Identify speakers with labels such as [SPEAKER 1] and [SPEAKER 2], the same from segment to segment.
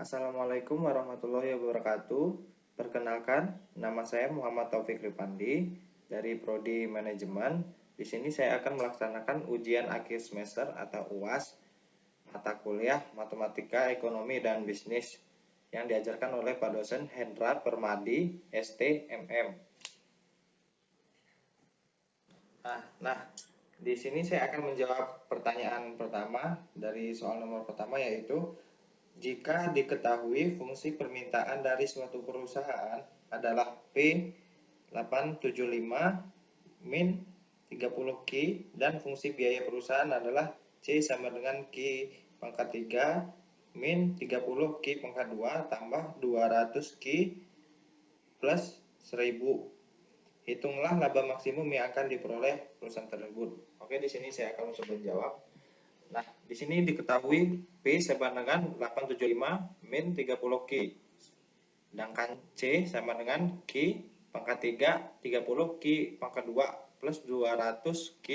[SPEAKER 1] Assalamualaikum warahmatullahi wabarakatuh. Perkenalkan, nama saya Muhammad Taufik Ripandi dari Prodi Manajemen. Di sini saya akan melaksanakan ujian akhir semester atau UAS mata kuliah Matematika, Ekonomi, dan Bisnis yang diajarkan oleh Pak dosen Hendra Permadi, ST, MM. Nah, di sini saya akan menjawab pertanyaan pertama dari soal nomor pertama, yaitu jika diketahui fungsi permintaan dari suatu perusahaan adalah P875 min 30 Q dan fungsi biaya perusahaan adalah C sama dengan Q pangkat 3 min 30 Q pangkat 2 tambah 200 Q plus 1000. Hitunglah laba maksimum yang akan diperoleh perusahaan tersebut. Oke, di sini saya akan mencoba menjawab. Nah, di sini diketahui P sama dengan 875 min 30 Q. Sedangkan C sama dengan Q pangkat 3, 30 Q pangkat 2 plus 200 Q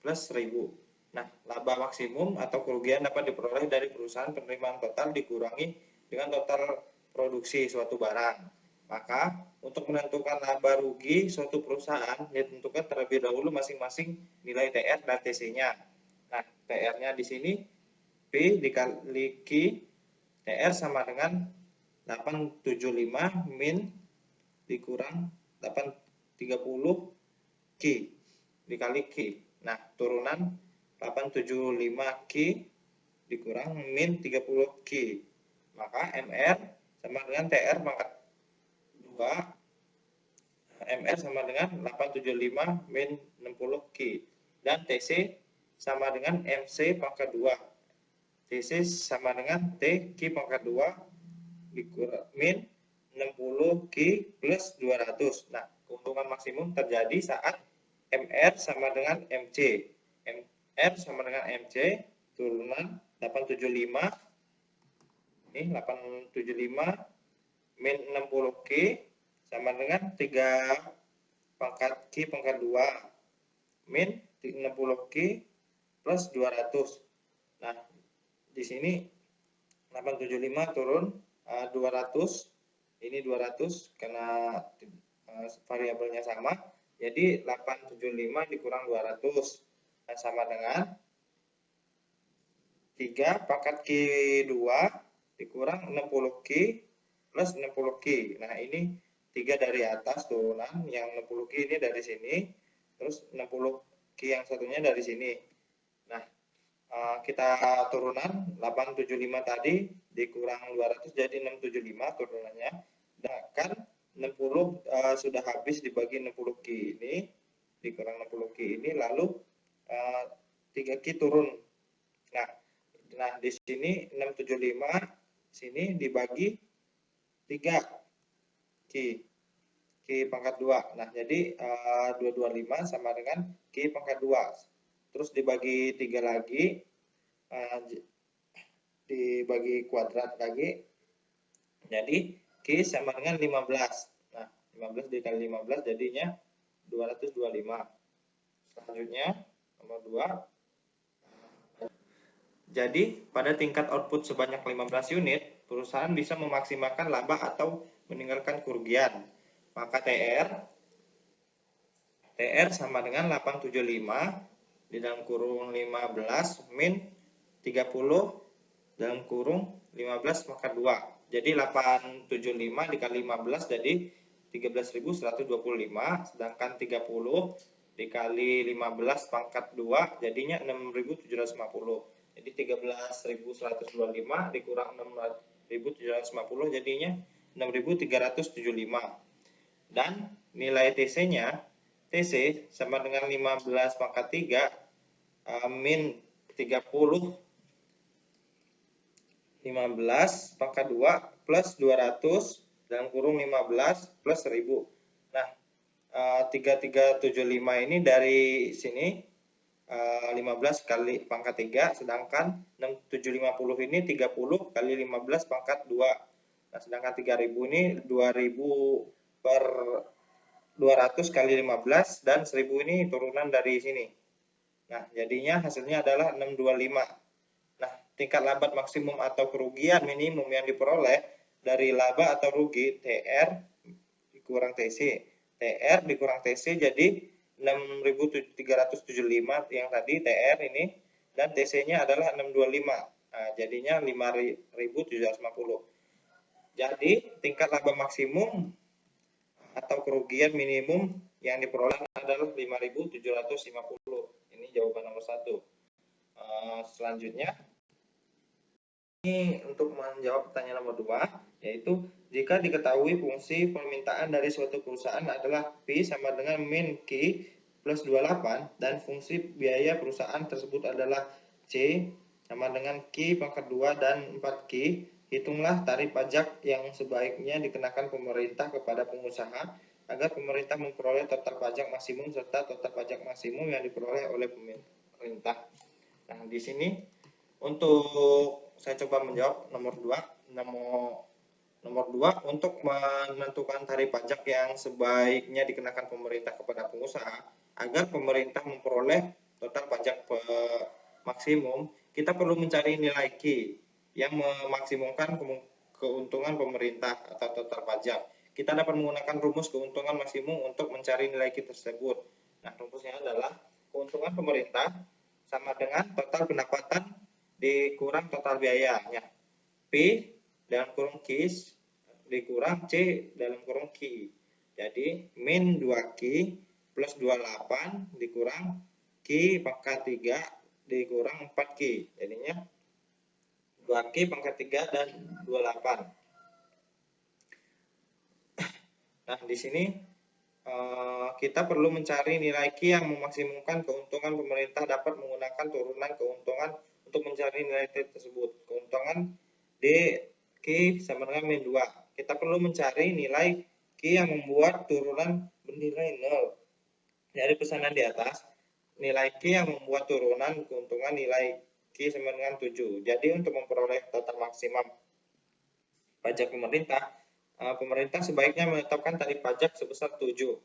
[SPEAKER 1] plus 1000. Nah, laba maksimum atau kerugian dapat diperoleh dari perusahaan penerimaan total dikurangi dengan total produksi suatu barang. Maka, untuk menentukan laba rugi suatu perusahaan, ditentukan terlebih dahulu masing-masing nilai TR dan TC-nya. Nah, TR-nya di sini P dikali Q, TR sama dengan 875 min dikurang 830 Q dikali Q. Nah, turunan 875 Q dikurang min 30 Q. Maka MR sama dengan TR pangkat 2, MR sama dengan 875 min 60 Q. Dan TC sama dengan MC pangkat 2. TC sama dengan T Q pangkat 2 dikurang min 60 Q plus 200. Nah, keuntungan maksimum terjadi saat MR sama dengan MC. MR sama dengan MC turunan 875. Ini 875 min 60 Q sama dengan 3 pangkat Q pangkat 2 min 60 Q plus 200. Nah, di sini 875 turun 200. Ini 200 karena variabelnya sama. Jadi 875 dikurang 200. Nah, sama dengan 3 pangkat Q2 dikurang 60 Q plus 60 Q. Nah, ini 3 dari atas turunan, yang 60 Q ini dari sini, terus 60 Q yang satunya dari sini. Nah, kita turunan 875 tadi dikurang 200 jadi 675 turunannya. Sedangkan 60 sudah habis dibagi 60 Q ini, dikurang 60 Q ini, lalu 3 Q turun. Nah, di sini 675 sini dibagi 3 Q pangkat 2. Nah, jadi 225 sama dengan Q pangkat 2. Terus dibagi 3 lagi, dibagi kuadrat lagi. Jadi Q sama dengan 15. Nah, 15 dikali 15 jadinya 225. Selanjutnya nomor 2. Jadi, pada tingkat output sebanyak 15 unit, perusahaan bisa memaksimalkan laba atau meninggalkan kerugian. Maka TR sama dengan 875 di dalam kurung 15 min 30 dalam kurung 15 pangkat 2. Jadi 875 dikali 15 jadi 13.125, sedangkan 30 dikali 15 pangkat 2 jadinya 6.750. Jadi 13.125 dikurang 6.750 jadinya 6.375. Dan nilai TC-nya, TC sama dengan 15 pangkat 3 min 30 15 pangkat 2 plus 200 dalam kurung 15 plus 1000. Nah, 3375 ini dari sini 15 kali pangkat 3, sedangkan 750 ini 30 kali 15 pangkat 2. Nah, sedangkan 3000 ini 2000 per 200 kali 15 dan 1000 ini turunan dari sini. Nah, jadinya hasilnya adalah 625. Nah, tingkat laba maksimum atau kerugian minimum yang diperoleh dari laba atau rugi TR dikurang TC. TR dikurang TC jadi 6.375 yang tadi TR ini, dan TC-nya adalah 625. Nah, jadinya 5.750. Jadi tingkat laba maksimum atau kerugian minimum yang diperoleh adalah 5.750. Ini jawaban nomor 1. Selanjutnya, ini untuk menjawab pertanyaan nomor 2, yaitu jika diketahui fungsi permintaan dari suatu perusahaan adalah P sama dengan min Q plus 28 dan fungsi biaya perusahaan tersebut adalah C sama dengan Q pangkat 2 dan 4Q, hitunglah tarif pajak yang sebaiknya dikenakan pemerintah kepada pengusaha agar pemerintah memperoleh total pajak maksimum serta total pajak maksimum yang diperoleh oleh pemerintah. Nah, di sini untuk saya coba menjawab nomor 2. Nomor 2, untuk menentukan tarif pajak yang sebaiknya dikenakan pemerintah kepada pengusaha agar pemerintah memperoleh total pajak maksimum, kita perlu mencari nilai Q yang memaksimumkan keuntungan pemerintah atau total pajak. Kita dapat menggunakan rumus keuntungan maksimum untuk mencari nilai Q tersebut. Nah, rumusnya adalah keuntungan pemerintah sama dengan total pendapatan dikurang total biayanya. P dalam kurung Q dikurang C dalam kurung Q. Jadi, min 2Q plus 28 dikurang Q pangkat 3 dikurang 4Q. Jadinya 2Q pangkat 3 dan 28. Nah, di sini kita perlu mencari nilai Q yang memaksimumkan keuntungan pemerintah dapat menggunakan turunan keuntungan untuk mencari nilai T tersebut. Keuntungan D Q sama dengan min 2. Kita perlu mencari nilai Q yang membuat turunan bernilai 0. Dari pesanan di atas, nilai Q yang membuat turunan keuntungan nilai Q sama dengan 7. Jadi untuk memperoleh total maksimum pajak pemerintah, pemerintah sebaiknya menetapkan tarif pajak sebesar 7.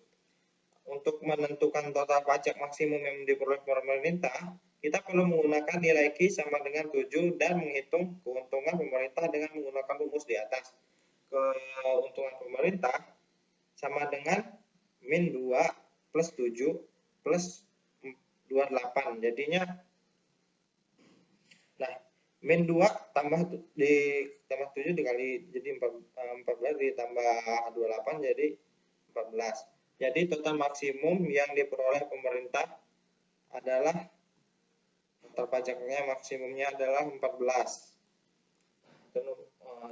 [SPEAKER 1] Untuk menentukan total pajak maksimum yang diperoleh pemerintah, kita perlu menggunakan nilai Q sama dengan 7 dan menghitung keuntungan pemerintah dengan menggunakan rumus di atas. Keuntungan pemerintah sama dengan min 2 plus 7 plus 28. Jadinya, nah, min 2 tambah 7 dikali jadi 14 ditambah 28 jadi 14. Jadi total maksimum yang diperoleh pemerintah adalah total pajaknya maksimumnya adalah 14. Itu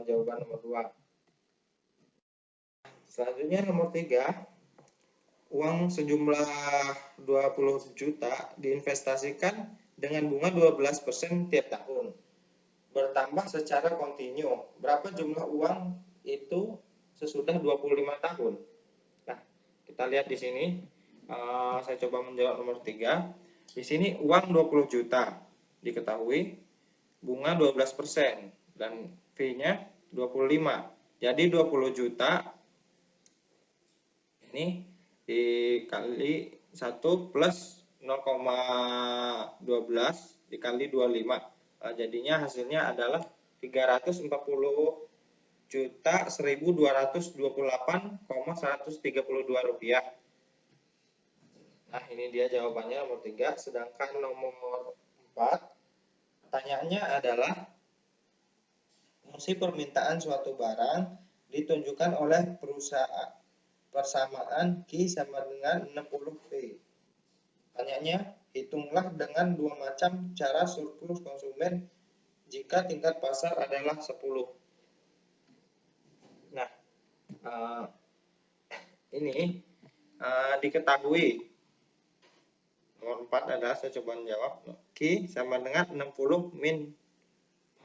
[SPEAKER 1] jawaban nomor 2. Selanjutnya nomor 3, uang sejumlah 20 juta diinvestasikan dengan bunga 12% tiap tahun. Bertambah secara kontinu. Berapa jumlah uang itu sesudah 25 tahun? Nah, kita lihat di sini. Saya coba menjawab nomor 3. Di sini uang 20 juta. Diketahui bunga 12% dan fee-nya 25. Jadi 20 juta ini dikali 1 plus 0,12 dikali 25. Jadinya hasilnya adalah 340.128,132 rupiah. Nah, ini dia jawabannya nomor 3. Sedangkan nomor 4, pertanyaannya adalah fungsi permintaan suatu barang ditunjukkan oleh perusahaan persamaan Q sama dengan 60P. Pertanyaannya, hitunglah dengan dua macam cara surplus konsumen jika tingkat pasar adalah 10. Nah, ini diketahui. Nomor 4 adalah, saya coba menjawab, Q sama dengan 60 min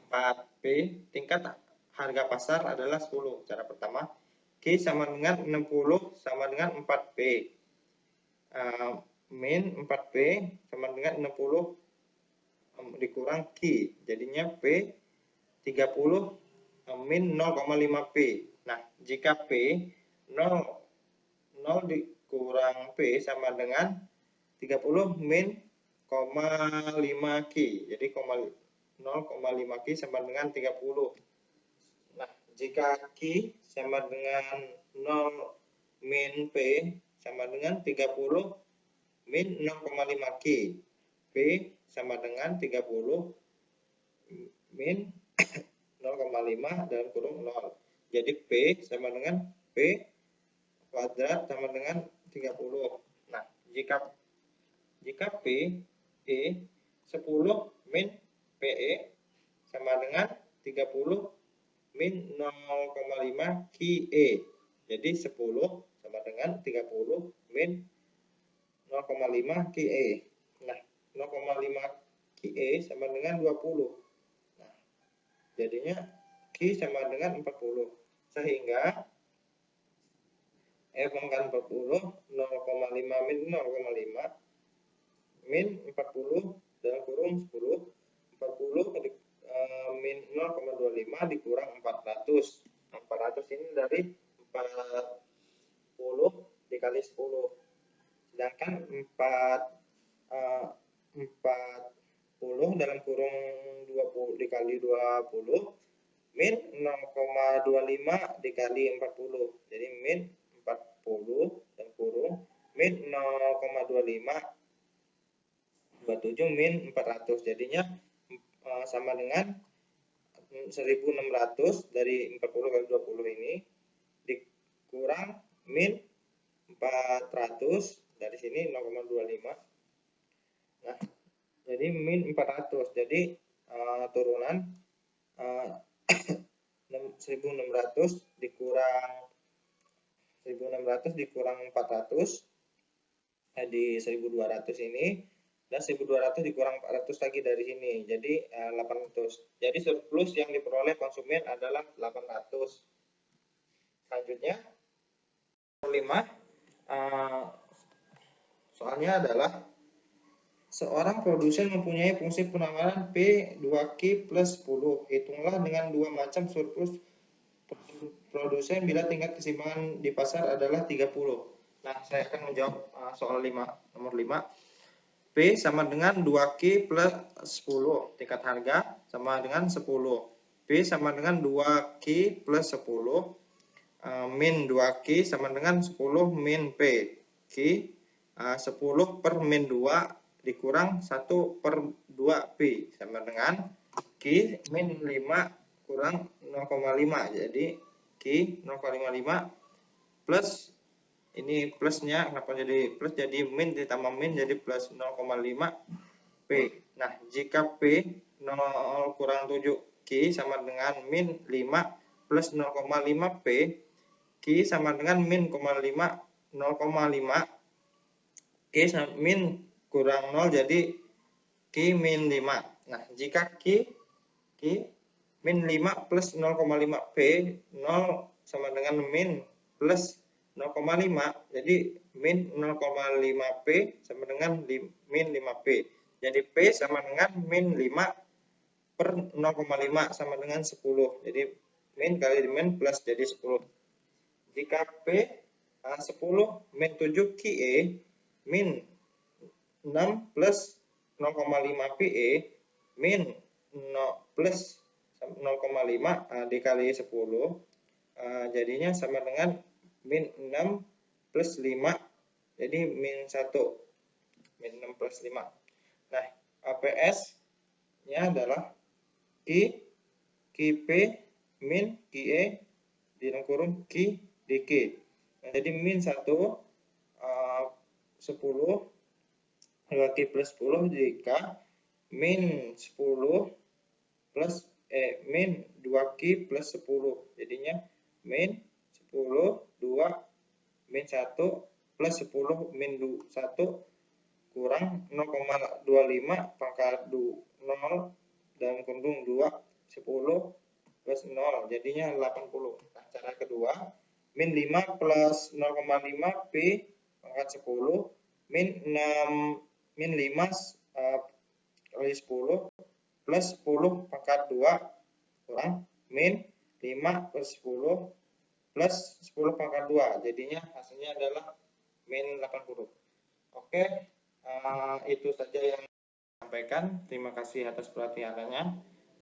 [SPEAKER 1] 4P, tingkat harga pasar adalah 10. Cara pertama, Q sama dengan 60 sama dengan 4P. Min 4P sama dengan 60 dikurang Q. Jadinya P 30 min 0,5P. Nah, jika P 0 dikurang P sama dengan 30 min 0,5Q. Jadi 0,5 Q sama dengan 30. Nah, jika Q sama dengan 0 min P sama dengan 30 min 0,5 Q. P sama dengan 30 min 0,5 dalam kurung 0. Jadi P sama dengan P kuadrat sama dengan 30. Nah, jika P E 10 min PE sama dengan 30 min 0,5 QE. Jadi 10 sama dengan 30 min 0,5 QE. Nah, 0,5 QE sama dengan 20. Nah, jadinya Q sama dengan 40. Sehingga E pangkat 40 0,5 min 0,5 min 40 dalam kurung 10. 40 min 0,25 dikurang 400. 400 ini dari 40 dikali 10. Sedangkan 40 dalam kurung 20 dikali 20 min 0,25 dikali 40. Jadi min 40 dalam kurung min 0,25 27 min 400. Jadinya sama dengan 1600 dari 40 kali 20 ini dikurang min 400 dari sini 0,25. Nah, jadi min 400. Jadi turunan 1600 dikurang 400 di 1200 ini, dan 1200 dikurang 400 lagi dari sini, jadi 800. Jadi surplus yang diperoleh konsumen adalah 800. Selanjutnya 5 soalnya adalah seorang produsen mempunyai fungsi penawaran P2Q plus 10. Hitunglah dengan dua macam surplus produsen bila tingkat keseimbangan di pasar adalah 30. Nah, saya akan menjawab soal nomor 5. P sama dengan 2Q plus 10. Tingkat harga sama dengan 10. P sama dengan 2Q plus 10. Min 2Q sama dengan 10 min P. Q 10 per min 2 dikurang 1 per 2 P sama dengan Q min 5 kurang 0,5. Jadi Q 0,55 plus ini plusnya, kenapa jadi plus? Jadi min ditambah min jadi plus 0,5 P. Nah, jika P 0 kurang 7 Q sama dengan min 5 plus 0,5 P, Q sama dengan min 0,5 Q min kurang 0 jadi Q min 5. Nah, jika Q min 5 plus 0,5 P, 0 sama dengan min plus 0,5, jadi min 0,5 P sama dengan min 5 P. Jadi P sama dengan min 5 per 0,5 sama dengan 10. Jadi min kali min plus jadi 10. Jika P 10 min 7 QE min 6 plus 0,5 PE min 0 plus 0,5 dikali 10 jadinya sama dengan min 6 plus 5, jadi min 1, min 6 plus 5. Nah, APS nya adalah QP min QE di dalam kurung Q dq. Nah, jadi min 1 10 2Q plus 10 jika min 10 plus min 2Q plus 10, jadinya min 10 2 min 1 plus 10 min 1 kurang 0,25 pangkat 0 dan kurung 2 10 plus 0 jadinya 80. Nah, cara kedua min 5 plus 0,5 P pangkat 10 min 6 min 5 kali 10 plus 10 pangkat 2 kurang min 5 plus 10 plus 10 pangkat 2. Jadinya hasilnya adalah min 80. Oke, itu saja yang sampaikan. Terima kasih atas perhatiannya.